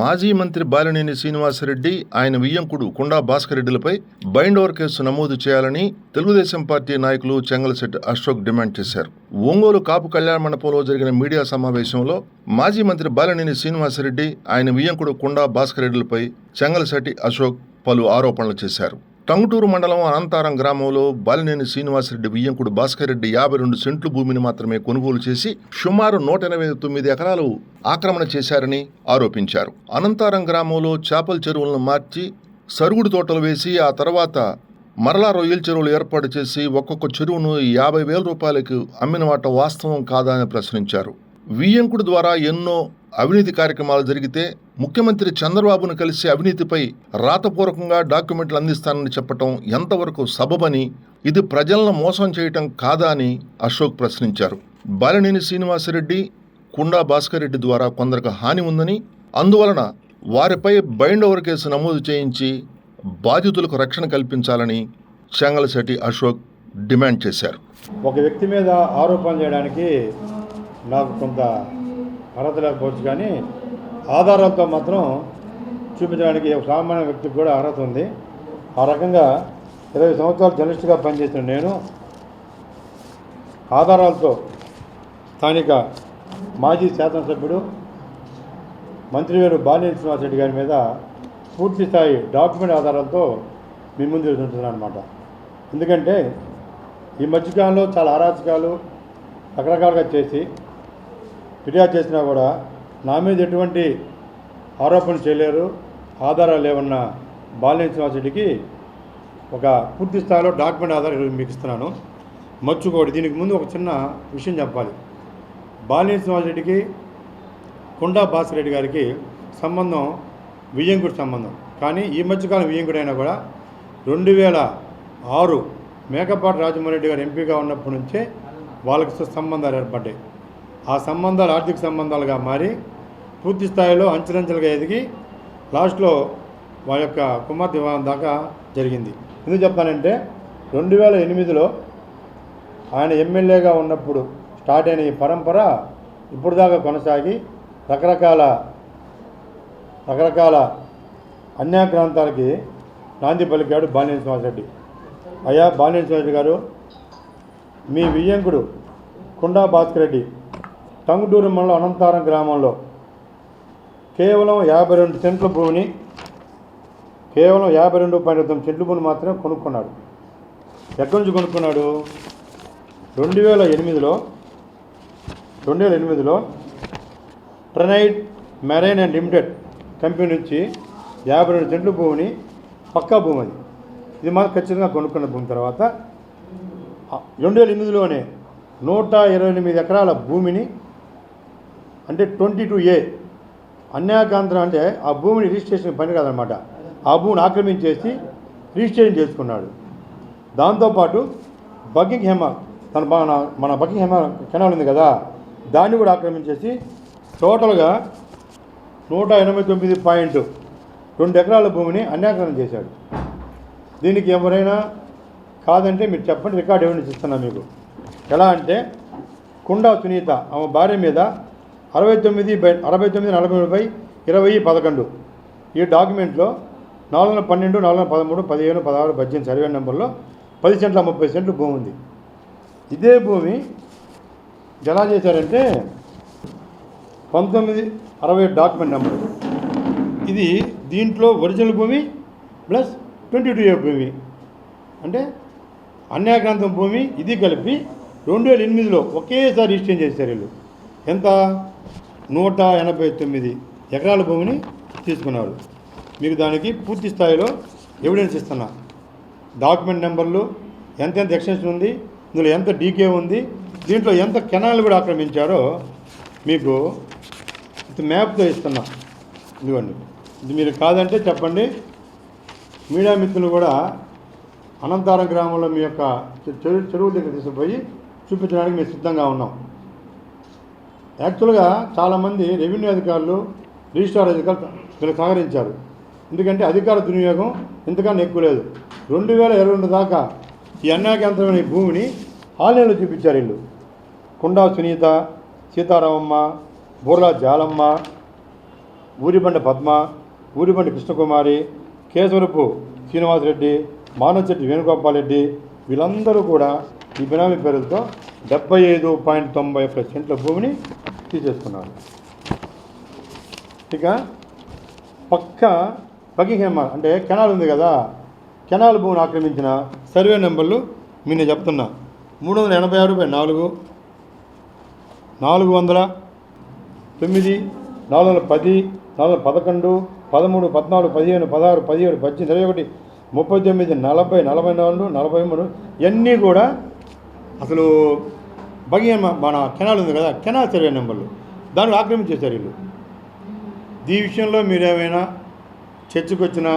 మాజీ మంత్రి బాలినేని శ్రీనివాసరెడ్డి, ఆయన వియ్యంకుడు కుండా భాస్కర్ రెడ్డిలపై బైండ్ ఓవర్ కేసు నమోదు చేయాలని తెలుగుదేశం పార్టీ నాయకులు చెంగలశెట్టి అశోక్ డిమాండ్ చేశారు. ఒంగోలు కాపు కళ్యాణ మండపంలో జరిగిన మీడియా సమావేశంలో మాజీ మంత్రి బాలినేని శ్రీనివాసరెడ్డి, ఆయన వియ్యంకుడు కుండా భాస్కర్ రెడ్డిలపై చెంగలశెట్టి అశోక్ పలు ఆరోపణలు చేశారు. టంగుటూరు మండలం అనంతారం గ్రామంలో బాలినేని శ్రీనివాసరెడ్డి వియ్యంకుడు భాస్కర్ రెడ్డి 52 సెంట్లు భూమిని మాత్రమే కొనుగోలు చేసి సుమారు 189 ఎకరాలు ఆక్రమణ చేశారని ఆరోపించారు. అనంతారం గ్రామంలో చేపల చెరువులను మార్చి సరుగుడు తోటలు వేసి ఆ తర్వాత మరలా రొయ్యల చెరువులు ఏర్పాటు చేసి ఒక్కొక్క చెరువును 50,000 రూపాయలకు అమ్మిన మాట వాస్తవం కాదా అని ప్రశ్నించారు. వియ్యంకుడు ద్వారా ఎన్నో అవినీతి కార్యక్రమాలు జరిగితే ముఖ్యమంత్రి చంద్రబాబును కలిసి అవినీతిపై రాతపూర్వకంగా డాక్యుమెంట్లు అందిస్తానని చెప్పటం ఎంతవరకు సబబని, ఇది ప్రజలను మోసం చేయటం కాదా అని అశోక్ ప్రశ్నించారు. బాలినేని శ్రీనివాసరెడ్డి, కుండా భాస్కర్ రెడ్డి ద్వారా కొందరికి హాని ఉందని, అందువలన వారిపై బైండ్ ఓవర్ కేసు నమోదు చేయించి బాధితులకు రక్షణ కల్పించాలని చెంగలశెట్టి అశోక్ డిమాండ్ చేశారు. ఒక వ్యక్తి మీద ఆరోపణ చేయడానికి నాకు కొంత అర్హత లేకపోవచ్చు, కానీ ఆధారాలతో మాత్రం చూపించడానికి ఒక సామాన్య వ్యక్తికి కూడా అర్హత ఉంది. ఆ రకంగా 20 సంవత్సరాలు జర్నలిస్ట్గా పనిచేసిన నేను ఆధారాలతో స్థానిక మాజీ శాసనసభ్యుడు మంత్రివేరు బాలినేని శ్రీనివాసరెడ్డి గారి మీద పూర్తి స్థాయి డాక్యుమెంట్ ఆధారాలతో మీ ముందు ఉంటున్నాను అనమాట. ఎందుకంటే ఈ మధ్యకాలంలో చాలా అరాచకాలు రకరకాలుగా చేసి ఫిర్యాదు చేసినా కూడా నా మీద ఎటువంటి ఆరోపణలు చేయలేరు, ఆధారాలు లేవన్న బాలినేని శ్రీనివాసరెడ్డికి ఒక పూర్తి స్థాయిలో డాక్యుమెంట్ ఆధారం మీకు ఇస్తున్నాను. మర్చిపోడు. దీనికి ముందు ఒక చిన్న విషయం చెప్పాలి. బాలినేని శ్రీనివాసరెడ్డికి కుండా భాస్కర్ రెడ్డి గారికి సంబంధం వియ్యంకుడి సంబంధం. కానీ ఈ మధ్యకాలం వియ్యంకుడు అయినా కూడా 2006 మేకపాటి రాజమోహన్ రెడ్డి గారు ఎంపీగా ఉన్నప్పటి నుంచే వాళ్ళకి సంబంధాలు ఏర్పడ్డాయి. ఆ సంబంధాలు ఆర్థిక సంబంధాలుగా మారి పూర్తి స్థాయిలో అంచెలంచెలుగా ఎదిగి లాస్ట్లో వాళ్ళ యొక్క కుమార్తె వివాహం దాకా జరిగింది. ఎందుకు చెప్తానంటే 2008లో ఆయన ఎమ్మెల్యేగా ఉన్నప్పుడు స్టార్ట్ అయిన ఈ పరంపర ఇప్పుడు దాకా కొనసాగి రకరకాల అన్యాక్రాంతాలకి నాంది పలికాడు బాలినేని శ్రీనివాసరెడ్డి. అయ్యా బాలినేని శ్రీనివాసరెడ్డి గారు, మీ వియ్యంకుడు కుండా భాస్కర్ రెడ్డి టంగుటూరు మండలం అనంతారం గ్రామంలో కేవలం 52 సెంట్ల భూమిని, కేవలం 52.9 సెంట్ల భూమిని మాత్రమే కొనుక్కున్నాడు. ఎక్కడి నుంచి కొనుక్కున్నాడు? 2008లో ట్రనైట్ మెరైన్ అండ్ లిమిటెడ్ కంపెనీ నుంచి 52 సెంట్ల భూమిని, పక్కా భూమి అది, ఇది మాత్రం ఖచ్చితంగా కొనుక్కున్న భూమి. తర్వాత 2008లోనే 128 ఎకరాల భూమిని, అంటే 22A అన్యాయకాంతరం, అంటే ఆ భూమిని రిజిస్ట్రేషన్ పని కాదనమాట, ఆ భూమిని ఆక్రమించేసి రిజిస్ట్రేషన్ చేసుకున్నాడు. దాంతోపాటు బకింగ్ హెమ, మన బకింగ్ హెమ కెనాల్ ఉంది కదా, దాన్ని కూడా ఆక్రమించేసి టోటల్గా 189.2 ఎకరాల భూమిని అన్యాక్రాంతం చేశాడు. దీనికి ఎవరైనా కాదంటే మీరు చెప్పండి, రికార్డ్ ఎవిడెన్స్ ఇస్తున్నా మీకు. ఎలా అంటే కుండా సునీత ఆమె భార్య మీద 69/43/20/11 ఈ డాక్యుమెంట్లో 412, 413, 15, 16, 18 సర్వే నెంబర్లో 10 సెంట్ల 30 సెంట్లు భూమి ఉంది. ఇదే భూమి ఎలా చేశారంటే 1960 డాక్యుమెంట్ నెంబర్, ఇది దీంట్లో ఒరిజినల్ భూమి ప్లస్ 22A భూమి, అంటే అన్యాక్రాంతం భూమి, ఇది కలిపి 2008లో ఒకేసారి రిజిస్ట్రేషన్ చేశారు వీళ్ళు. ఎంత? 189 ఎకరాల భూమిని తీసుకున్నారు. మీకు దానికి పూర్తి స్థాయిలో ఎవిడెన్స్ ఇస్తున్నా. డాక్యుమెంట్ నెంబర్లు, ఎంతెంత ఎక్స్టెన్షన్ ఉంది, ఇందులో ఎంత డీకే ఉంది, దీంట్లో ఎంత కెనాల్ కూడా ఆక్రమించారో మీకు మ్యాప్తో ఇస్తున్నా. ఇదిగోండి, ఇది మీరు కాదంటే చెప్పండి. మీడియా మిత్రులు కూడా అనంతారం గ్రామంలో మీ యొక్క చెరువుల దగ్గర తీసుకుపోయి చూపించడానికి మేము సిద్ధంగా ఉన్నాం. యాక్చువల్గా చాలామంది రెవెన్యూ అధికారులు, రిజిస్ట్రార్ అధికారులు వీళ్ళకి సహకరించారు. ఎందుకంటే అధికార దుర్వినియోగం ఇంతకన్నా ఎక్కువ లేదు. 2022 దాకా ఈ అన్యాయకాంతమైన భూమిని ఆన్లైన్లో చూపించారు వీళ్ళు. కుండా సునీత, సీతారామమ్మ, బోర్లా జాలమ్మ, ఊరిబండ పద్మ, ఊరిబండి కృష్ణకుమారి, కేశవరపు శ్రీనివాసరెడ్డి, మానవచెట్టి వేణుగోపాల్ రెడ్డి వీళ్ళందరూ కూడా ఈ బినామీ పేరులతో 75.91 సెంట్ల భూమిని తీసేసుకున్నారు. ఇక పక్క బకింగ్హామ్ అంటే కెనాల్ ఉంది కదా, కెనాల్ భూమిని ఆక్రమించిన సర్వే నెంబర్లు మీరు నేను చెప్తున్నా 386/4, 400, 9, 410, 411, 13, 14, 15, 16, 17, 18, 21, 39, 40, 44, 43 ఇవన్నీ కూడా అసలు బకింగ్హామ్ మన కెనాల్ ఉంది కదా, కెనాల్ సర్వే నెంబర్లు దాన్ని ఆక్రమించేశారు వీళ్ళు. ఈ విషయంలో మీరేమైనా చర్చకు వచ్చినా,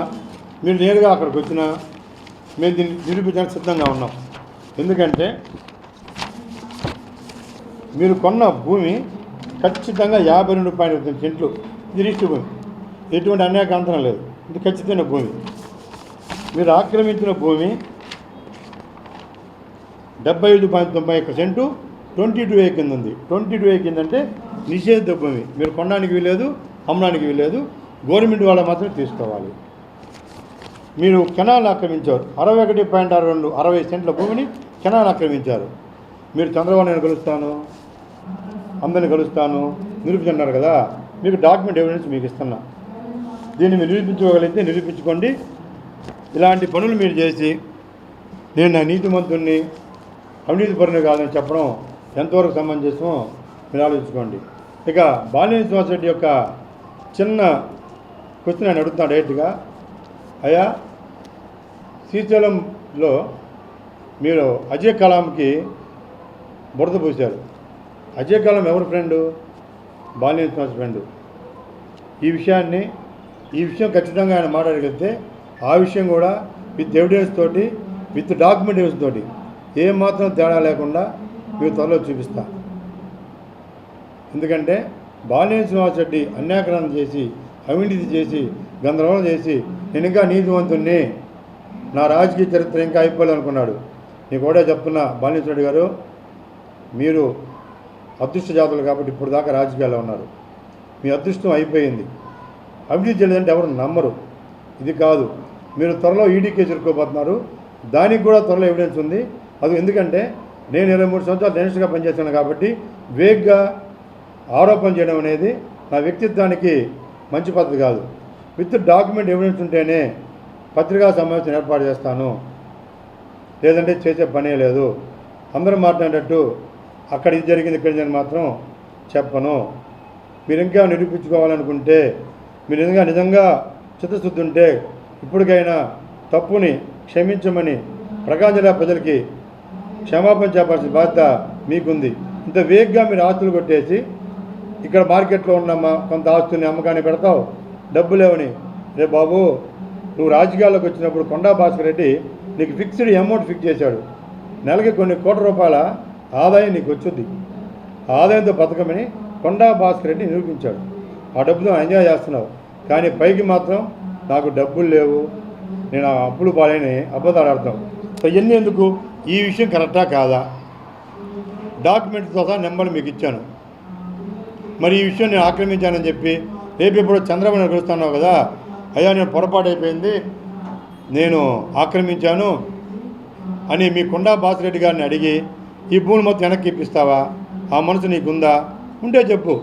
మీరు నేరుగా అక్కడికి వచ్చినా మేము దీన్ని నిరూపించడానికి సిద్ధంగా ఉన్నాం. ఎందుకంటే మీరు కొన్న భూమి ఖచ్చితంగా 52.8 సెంట్లు ఇది రిజిస్టర్ భూమి, ఎటువంటి అన్యాయకాంతరం లేదు, ఇది ఖచ్చితమైన భూమి. మీరు ఆక్రమించిన భూమి 75.91 సెంటు 22A కింద ఉంది. 22A కింద అంటే నిషేధిత భూమి, మీరు కొనడానికి వీలేదు, అమ్మడానికి వీలేదు, గవర్నమెంట్ వాళ్ళ మాత్రమే తీసుకోవాలి. మీరు కెనాల్ ఆక్రమించారు, 61.62 60 సెంట్ల భూమిని కెనాల్ ఆక్రమించారు. మీరు చంద్రబాబు నాయుడు కలుస్తాను, అందరిని కలుస్తాను నిరూపించన్నారు కదా, మీకు డాక్యుమెంట్ ఎవిడెన్స్ మీకు ఇస్తున్నా. దీన్ని మీరు నిరూపించుకోగలిగితే నిరూపించుకోండి. ఇలాంటి పనులు మీరు చేసి నేను నా నీతిమంతుడిని అవినీతి పరుని కాదని చెప్పడం ఎంతవరకు సమంజసమో మీరు ఆలోచించుకోండి. ఇక బాలినేని శ్రీనివాసరెడ్డి యొక్క చిన్న క్వశ్చన్ ఆయన అడుగుతున్నాడు డైరెక్ట్గా, అయ్యా శ్రీశైలంలో మీరు అజయ్ కలాంకి బురద పూశారు. అజయ్ కలాం ఎవరి ఫ్రెండు? బాలినేని శ్రీనివాస్ ఫ్రెండు. ఈ విషయం ఖచ్చితంగా ఆయన మాట్లాడగలిగితే ఆ విషయం కూడా విత్ ఎవిడెన్స్ తోటి, విత్ డాక్యుమెంట్ ఎవిడెన్స్ తోటి ఏమాత్రం తేడా లేకుండా మీరు త్వరలో చూపిస్తా. ఎందుకంటే బాలినేని శ్రీనివాసరెడ్డి అన్యాయకరణం చేసి, అవినీతి చేసి, గందరగోళం చేసి నేను ఇంకా నీతివంతుణ్ణి, నా రాజకీయ చరిత్ర ఇంకా అయిపోలేదనుకున్నాడు. నీకు కూడా చెప్తున్నా బాలినేని రెడ్డి గారు, మీరు అదృష్ట జాతులు కాబట్టి ఇప్పుడు దాకా రాజకీయాల్లో ఉన్నారు. మీ అదృష్టం అయిపోయింది. అవినీతి చేయలేదంటే ఎవరు నమ్మరు. ఇది కాదు, మీరు త్వరలో ఈడీ కేసు ఇరుక్కోబోతున్నారు. దానికి కూడా త్వరలో ఎవిడెన్స్ ఉంది. అది ఎందుకంటే నేను 23 సంవత్సరాలు డెన్స్గా పనిచేస్తున్నాను కాబట్టి వేగ్గా ఆరోపణ చేయడం అనేది నా వ్యక్తిత్వానికి మంచి పద్ధతి కాదు. విత్ డాక్యుమెంట్ ఎవిడెన్స్ ఉంటేనే పత్రికా సమావేశం ఏర్పాటు చేస్తాను, లేదంటే చేసే పనే లేదు. అందరూ మాట్లాడేటట్టు అక్కడ ఇది జరిగింది ఇక్కడ జరిగింది మాత్రం చెప్పను. మీరు ఇంకా నిరూపించుకోవాలనుకుంటే, మీరు నిజంగా చిత్తశుద్ధి ఉంటే ఇప్పటికైనా తప్పుని క్షమించమని ప్రకాశం జిల్లా ప్రజలకి క్షమాపణ చెప్పాల్సిన బాధ్యత మీకుంది. ఇంత వేగ్గా మీరు ఆస్తులు కొట్టేసి ఇక్కడ మార్కెట్లో ఉన్న కొంత ఆస్తుల్ని అమ్మకాన్ని పెడతావు, డబ్బు లేవని. రే బాబు, నువ్వు రాజకీయాల్లోకి వచ్చినప్పుడు కొండా భాస్కర్ రెడ్డి నీకు ఫిక్స్డ్ అమౌంట్ ఫిక్స్ చేశాడు. నెలకి కొన్ని కోట్ల రూపాయల ఆదాయం నీకు వచ్చుద్ది. ఆదాయంతో బతకమని కొండా భాస్కర్ రెడ్డి నిరూపించాడు. ఆ డబ్బుతో ఎంజాయ్ చేస్తున్నావు. కానీ పైకి మాత్రం నాకు డబ్బులు లేవు, నేను అప్పులు పాలని అబద్ధాలు ఆడతాం. సో ఇవన్నీ ఎందుకు? ఈ విషయం కరెక్టా కాదా? డాక్యుమెంట్స్తో సహా నెంబర్ మీకు ఇచ్చాను. మరి ఈ విషయం నేను ఆక్రమించానని చెప్పి రేపు ఇప్పుడు చంద్రబాబు నాయుడు కలుస్తున్నావు కదా, అయ్యా నేను పొరపాటు అయిపోయింది, నేను ఆక్రమించాను అని మీ కొండా భాస్కర్ గారిని అడిగి ఈ భూమి మొత్తం వెనక్కి ఇప్పిస్తావా? ఆ మనసు నీకుందా? ఉంటే చెప్పు.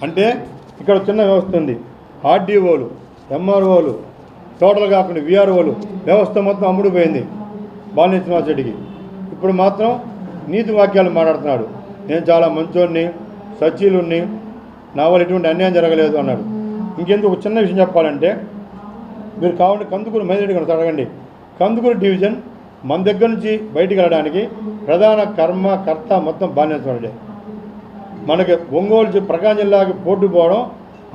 అంటే ఇక్కడ చిన్న వ్యవస్థ ఉంది. ఆర్డీఓలు, ఎంఆర్ఓలు, టోటల్ కాకుండా విఆర్ఓలు వ్యవస్థ మొత్తం అమ్ముడుపోయింది బాలినేని శ్రీనివాసరెడ్డికి. ఇప్పుడు మాత్రం నీతి వాక్యాలు మాట్లాడుతున్నాడు. నేను చాలా మంచోడిని, సచ్చీలుని, నా వల్ల ఎటువంటి అన్యాయం జరగలేదు అన్నాడు. ఇంకెందుకు ఒక చిన్న విషయం చెప్పాలంటే, మీరు కావాలంటే కందుకూరు మైనారిటీ గారిని అడగండి. కందుకూరు డివిజన్ మన దగ్గర నుంచి బయటికి వెళ్ళడానికి ప్రధాన కర్త మొత్తం బాలినేని శ్రీనివాసరెడ్డి. మనకి ఒంగోలు ప్రకాశం జిల్లాకి పోటీ పోవడం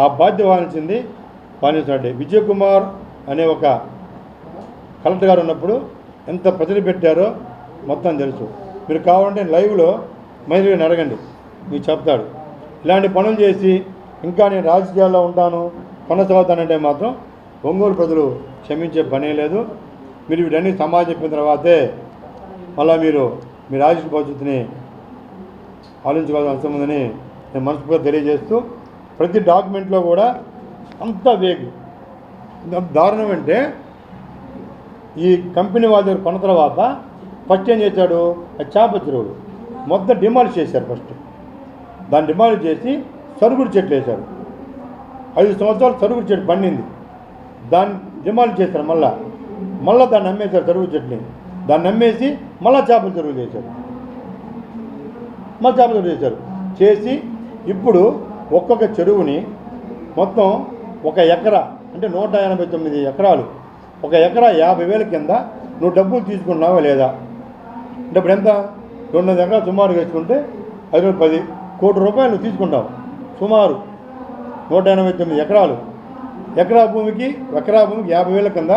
ఆ బాధ్యత వహించింది బాలినేని శ్రీనివాసరెడ్డి. విజయ్ కుమార్ అనే ఒక కలెక్టర్ గారు ఉన్నప్పుడు ఎంత ప్రజలు పెట్టారో మొత్తం తెలుసు. మీరు కావాలంటే లైవ్లో మైనారిటీని అడగండి, మీకు చెప్తాడు. ఇలాంటి పనులు చేసి ఇంకా నేను రాజకీయాల్లో ఉంటాను, కొనసాగుతానంటే మాత్రం ఒంగోలు ప్రజలు క్షమించే పనే లేదు. మీరు వీటన్నీ సమాజం చెప్పిన తర్వాతే మళ్ళీ మీరు మీ రాజకీయ భవిష్యత్తుని ఆలోచించుకోవాల్సిన అవసరం ఉందని నేను మనస్ఫూర్తిగా తెలియజేస్తూ, ప్రతి డాక్యుమెంట్లో కూడా అంత వేగు. ఎంత దారుణం అంటే ఈ కంపెనీ వాళ్ళ దగ్గర కొన్న తర్వాత ఫస్ట్ ఏం చేశాడు, ఆ చేప చెరువులు మొత్తం డిమాలిష్ చేశారు. ఫస్ట్ దాన్ని డిమాలిష్ చేసి సరుగుడు చెట్లు వేశారు. 5 సంవత్సరాలు సరుగుడు చెట్టు పండింది, దాన్ని డిమాలిష్ చేశారు. మళ్ళీ దాన్ని అమ్మేశారు. సరుగుడు చెట్టుని దాన్ని అమ్మేసి మళ్ళీ చేపల చెరువులు చేశారు. చేసి ఇప్పుడు ఒక్కొక్క చెరువుని మొత్తం 1 ఎకరా అంటే 189 ఎకరాలు, 1 ఎకరా 50,000 కింద నువ్వు డబ్బులు తీసుకున్నావా లేదా అంటే ఇప్పుడు ఎంత 200 ఎకరాలు సుమారు వేసుకుంటే 10 కోట్ల రూపాయలు నువ్వు తీసుకుంటావు. సుమారు 189 ఎకరాలు. ఎకరా భూమికి 50,000 కింద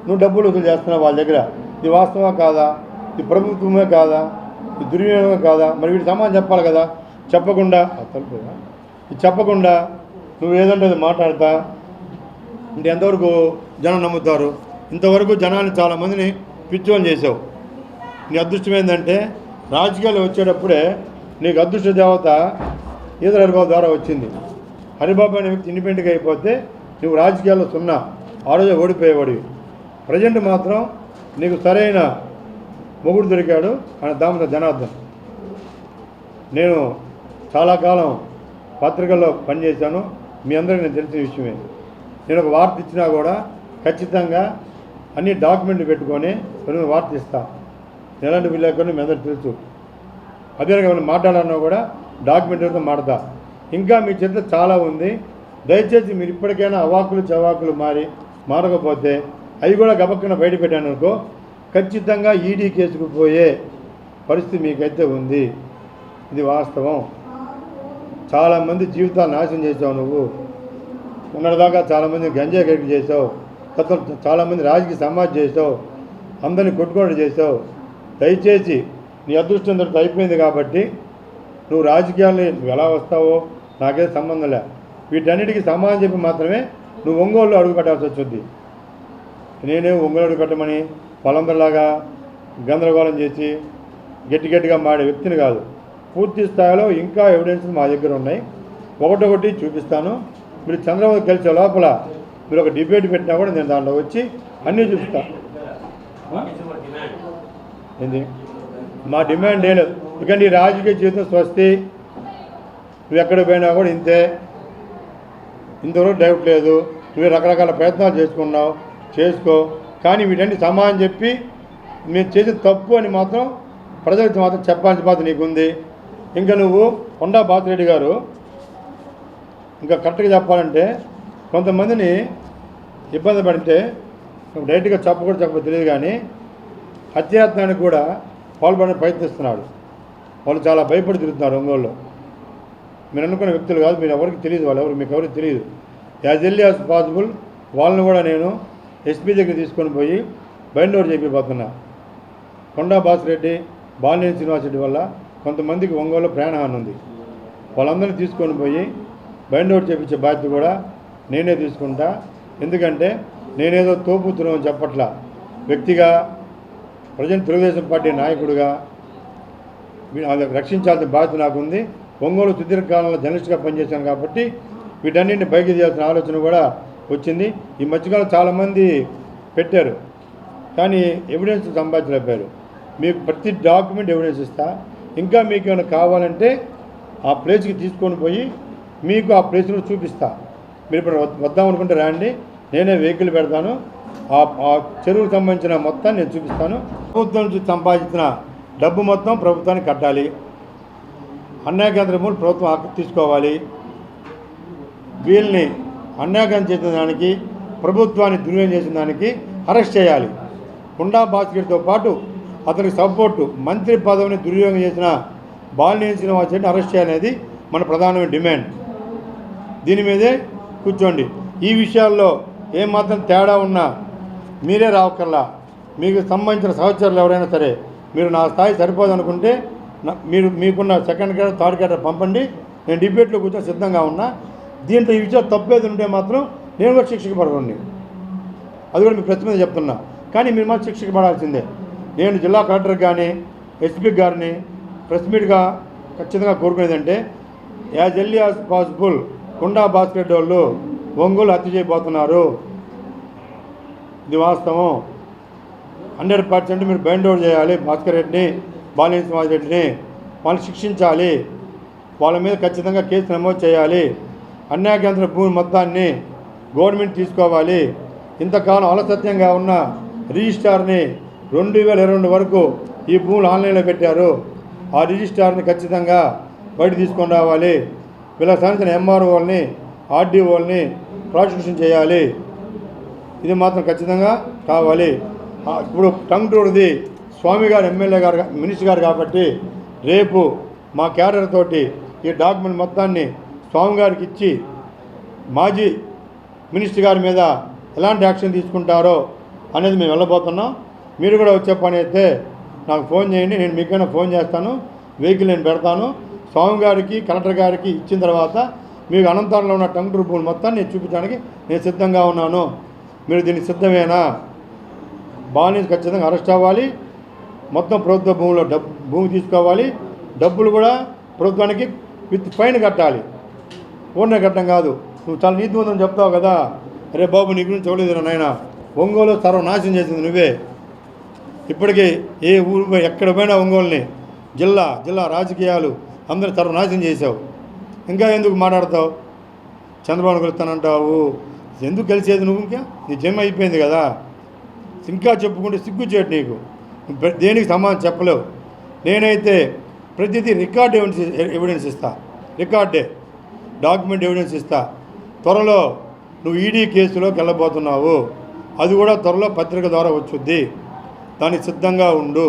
నువ్వు డబ్బులు వసూలు చేస్తున్నావు వాళ్ళ దగ్గర. ఇది వాస్తవా కాదా? ఇది ప్రభుత్వమే కాదా? ఇది దుర్వినియోగం కాదా? మరి వీటి సమాధానం చెప్పాలి కదా. చెప్పకుండా ఇది చెప్పకుండా నువ్వు ఏదంటే అది మాట్లాడతా అంటే ఎంతవరకు జనం నమ్ముతారు? ఇంతవరకు జనాన్ని చాలామందిని పిచ్చోని చేసావు. నీ అదృష్టం ఏంటంటే రాజకీయాలు వచ్చేటప్పుడే నీకు అదృష్ట దేవత ఈదర హరిబాబు ద్వారా వచ్చింది. హరిబాబు అనే వ్యక్తి ఇండిపెండెంట్గా అయిపోతే నువ్వు రాజకీయాల్లో సున్నా, ఆ రోజే ఓడిపోయేవాడివి. ప్రజెంట్ మాత్రం నీకు సరైన మొగుడు దొరికాడు, ఆయన దామోదర జనార్దన్. నేను చాలా కాలం పత్రికల్లో పనిచేశాను, మీ అందరికీ నేను తెలిసిన విషయమే. నేను ఒక వార్త ఇచ్చినా కూడా ఖచ్చితంగా అన్ని డాక్యుమెంట్లు పెట్టుకొని నేను వార్త ఇస్తా. ఎలాంటి విలేకరులు మీ అందరికీ తెలుసు. అదే రకమైన మాట్లాడాలన్నా కూడా డాక్యుమెంట్లతో మాడతా. ఇంకా మీ చేత చాలా ఉంది. దయచేసి మీరు ఇప్పటికైనా అవాకులు చవాకులు మారకపోతే అవి కూడా గబక్కున బయట పెట్టాను అనుకో, ఖచ్చితంగా ఈడీ కేసుకు పోయే పరిస్థితి మీకైతే ఉంది. ఇది వాస్తవం. చాలామంది జీవితాలు నాశనం చేసావు నువ్వు. ఉన్నదాకా చాలామంది గంజా గడ్డి చేసావు, చాలామంది రాజకీయ సమాజ్ చేసావు, అందరినీ కొట్టుకోవడం చేసావు. దయచేసి నీ అదృష్టం దొరికి అయిపోయింది కాబట్టి నువ్వు రాజకీయాల్ని నువ్వు ఎలా వస్తావో నాకేం సంబంధం లే. వీటన్నిటికీ సమాధానం చెప్పి మాత్రమే నువ్వు ఒంగోలులో అడుగు పెట్టాల్సి వచ్చింది. నేనే ఒంగోలు అడుగు పెట్టమని పొలందరిలాగా గందరగోళం చేసి గట్టిగా మాడే వ్యక్తిని కాదు. పూర్తి స్థాయిలో ఇంకా ఎవిడెన్స్ మా దగ్గర ఉన్నాయి, ఒకటొకటి చూపిస్తాను. మీరు చంద్రబాబు కలిసే లోపల మీరు ఒక డిబేట్ పెట్టినా కూడా నేను దాంట్లో వచ్చి అన్నీ చూపిస్తాను. ఏంది మా డిమాండ్ ఏం లేదు. ఇక నీ రాజకీయ జీవితం స్వస్తి, నువ్వు ఎక్కడ పోయినా కూడా ఇంతే, ఇంతవరకు డౌట్ లేదు. నువ్వు రకరకాల ప్రయత్నాలు చేసుకున్నావు, చేసుకో. కానీ వీటన్ని సమాధానం చెప్పి మీరు చేసే తప్పు అని మాత్రం ప్రజలకు మాత్రం చెప్పాల్సిన బాధ్యత నీకుంది. ఇంకా నువ్వు కొండా బాసిరెడ్డి గారు ఇంకా కరెక్ట్గా చెప్పాలంటే కొంతమందిని ఇబ్బంది పడితే డైరెక్ట్గా చెప్పకూడదు తెలియదు, కానీ హత్యాయత్నానికి కూడా పాల్పడడానికి ప్రయత్నిస్తున్నాడు. వాళ్ళు చాలా భయపడి తిరుగుతున్నారు ఒంగోలులో. మీరు అనుకున్న వ్యక్తులు కాదు, మీరు ఎవరికి తెలియదు, వాళ్ళు ఎవరు మీకు ఎవరికి తెలియదు. యాజ్ ఎర్లీ యాజ్ పాసిబుల్ వాళ్ళని కూడా నేను ఎస్పీ దగ్గర తీసుకొని పోయి బైండ్ ఓవర్ చేయిపోతున్నా. కొండా బాసిరెడ్డి, బాలినేని శ్రీనివాసరెడ్డి వల్ల కొంతమందికి ఒంగోలులో ప్రాణహాని ఉంది. వాళ్ళందరినీ తీసుకొని పోయి బైండ్ ఓవర్ చేయించే బాధ్యత కూడా నేనే తీసుకుంటా. ఎందుకంటే నేనేదో తోపుతున్నామని చెప్పట్లా, వ్యక్తిగా ప్రజెంట్ తెలుగుదేశం పార్టీ నాయకుడిగా రక్షించాల్సిన బాధ్యత నాకుంది. ఒంగోలు సుదీర్ఘకాలంలో జర్నలిస్ట్గా పనిచేశాను కాబట్టి వీటన్నింటిని బయటికి తీయాల్సిన ఆలోచన కూడా వచ్చింది. ఈ మధ్యకాలం చాలామంది పెట్టారు, కానీ ఎవిడెన్స్ సంపాదించలేపారు. మీకు ప్రతి డాక్యుమెంట్ ఎవిడెన్స్ ఇస్తా. ఇంకా మీకు ఏమైనా కావాలంటే ఆ ప్లేస్కి తీసుకొని పోయి మీకు ఆ ప్లేస్ను చూపిస్తా. మీరు ఇప్పుడు వద్దామనుకుంటే రండి, నేనే వెహికల్ పెడతాను. ఆ చెరువుకు సంబంధించిన మొత్తాన్ని నేను చూపిస్తాను. ప్రభుత్వం నుంచి సంపాదించిన డబ్బు మొత్తం ప్రభుత్వానికి కట్టాలి. అన్యాయ కేంద్రములు ప్రభుత్వం హక్కు తీసుకోవాలి. వీళ్ళని అన్యాయం చేసిన దానికి, ప్రభుత్వాన్ని దుర్వినియోగం చేసిన దానికి అరెస్ట్ చేయాలి. కొండా బాసిరెడ్డితో పాటు అతనికి సపోర్టు మంత్రి పదవిని దుర్వినియోగం చేసిన బాలినేని శ్రీనివాసరెడ్డిని అరెస్ట్ చేయాలనేది మన ప్రధానమైన డిమాండ్. దీని మీదే కూర్చోండి. ఈ విషయాల్లో ఏమాత్రం తేడా ఉన్నా మీరే రావక్కర్లా. మీకు సంబంధించిన సహచరులు ఎవరైనా సరే, మీరు నా స్థాయి సరిపోదనుకుంటే మీకున్న సెకండ్ క్యాడర్, థర్డ్ క్యాడర్ పంపండి. నేను డిబేట్లో కూర్చొని సిద్ధంగా ఉన్నా. దీంట్లో ఈ విషయాలు తప్పేది ఉంటే మాత్రం నేను కూడా శిక్షకు పడకండి. అది కూడా మీ ప్రెస్ మీద చెప్తున్నా. కానీ మీరు మాత్రం శిక్షకు పడాల్సిందే. నేను జిల్లా కలెక్టర్ కానీ ఎస్పీ గారిని ప్రెస్ మీట్గా ఖచ్చితంగా కోరుకునేదంటే యాజ్ ఎర్లీ యాజ్ పాసిబుల్ కొండా బాసిరెడ్డి వాళ్ళు ఒంగోలు హత్య చేయబోతున్నారు. ఇది వాస్తవం. 100% మీరు బైండ్ ఓవర్ చేయాలి. భాస్కర్ రెడ్డిని, బాలినేని శ్రీనివాసరెడ్డిని వాళ్ళు శిక్షించాలి. వాళ్ళ మీద ఖచ్చితంగా కేసు నమోదు చేయాలి. అన్యాయకేంద్ర భూమి మొత్తాన్ని గవర్నమెంట్ తీసుకోవాలి. ఇంతకాలం అలసత్యంగా ఉన్న రిజిస్ట్రార్ని 2022 వరకు ఈ భూములు ఆన్లైన్లో పెట్టారు. ఆ రిజిస్ట్రార్ని ఖచ్చితంగా బయట తీసుకొని రావాలి. వీళ్ళకి సంబంధించిన ఎంఆర్ఓల్ని, ఆర్డీఓల్ని ప్రాసిక్యూషన్ చేయాలి. ఇది మాత్రం ఖచ్చితంగా కావాలి. ఇప్పుడు టంగ్ టూర్ది స్వామి గారు ఎమ్మెల్యే గారు మినిస్టర్ గారు కాబట్టి రేపు మా క్యాడర్ తోటి ఈ డాక్యుమెంట్ మొత్తాన్ని స్వామి గారికి ఇచ్చి మాజీ మినిస్టర్ గారి మీద ఎలాంటి యాక్షన్ తీసుకుంటారో అనేది మేము వెళ్ళబోతున్నాం. మీరు కూడా వచ్చే పని అయితే నాకు ఫోన్ చేయండి. నేను మీకైనా ఫోన్ చేస్తాను. వెహికల్ నేను పెడతాను. స్వామి గారికి, కలెక్టర్ గారికి ఇచ్చిన తర్వాత మీకు అనంతరంలో ఉన్న టంగ్ టూర్ భూములు మొత్తాన్ని నేను చూపించడానికి నేను సిద్ధంగా ఉన్నాను. మీరు దీనికి సిద్ధమేనా? బాలినేని ఖచ్చితంగా అరెస్ట్ అవ్వాలి. మొత్తం ప్రభుత్వ భూమిలో భూమి తీసుకోవాలి. డబ్బులు కూడా ప్రభుత్వానికి విత్ ఫైన్ కట్టాలి. పూర్ణ కట్టడం కాదు. నువ్వు చాలా నీతివంతం చెప్తావు కదా. అరే బాబు, నీ గురించి చూడలేదు నాయన. ఒంగోలు సర్వనాశనం చేసింది నువ్వే. ఇప్పటికీ ఏ ఊరు ఎక్కడ పోయినా ఒంగోలుని జిల్లా రాజకీయాలు అందరూ సర్వనాశనం చేసావు. ఇంకా ఎందుకు మాట్లాడతావు? చంద్రబాబు కలుస్తానంటావు. ఎందుకు కలిసేది నువ్వు? ఇంకా నీ జన్మ అయిపోయింది కదా. ఇంకా చెప్పుకుంటే సిగ్గుచేటు నీకు. దేనికి సమాధానం చెప్పలేవు. నేనైతే ప్రతిదీ రికార్డ్ ఎవిడెన్స్ ఇస్తా. రికార్డే డాక్యుమెంట్ ఎవిడెన్స్ ఇస్తా. త్వరలో నువ్వు ఈడీ కేసులోకి వెళ్ళబోతున్నావు. అది కూడా త్వరలో పత్రిక ద్వారా వచ్చుద్ది. దానికి సిద్ధంగా ఉండు.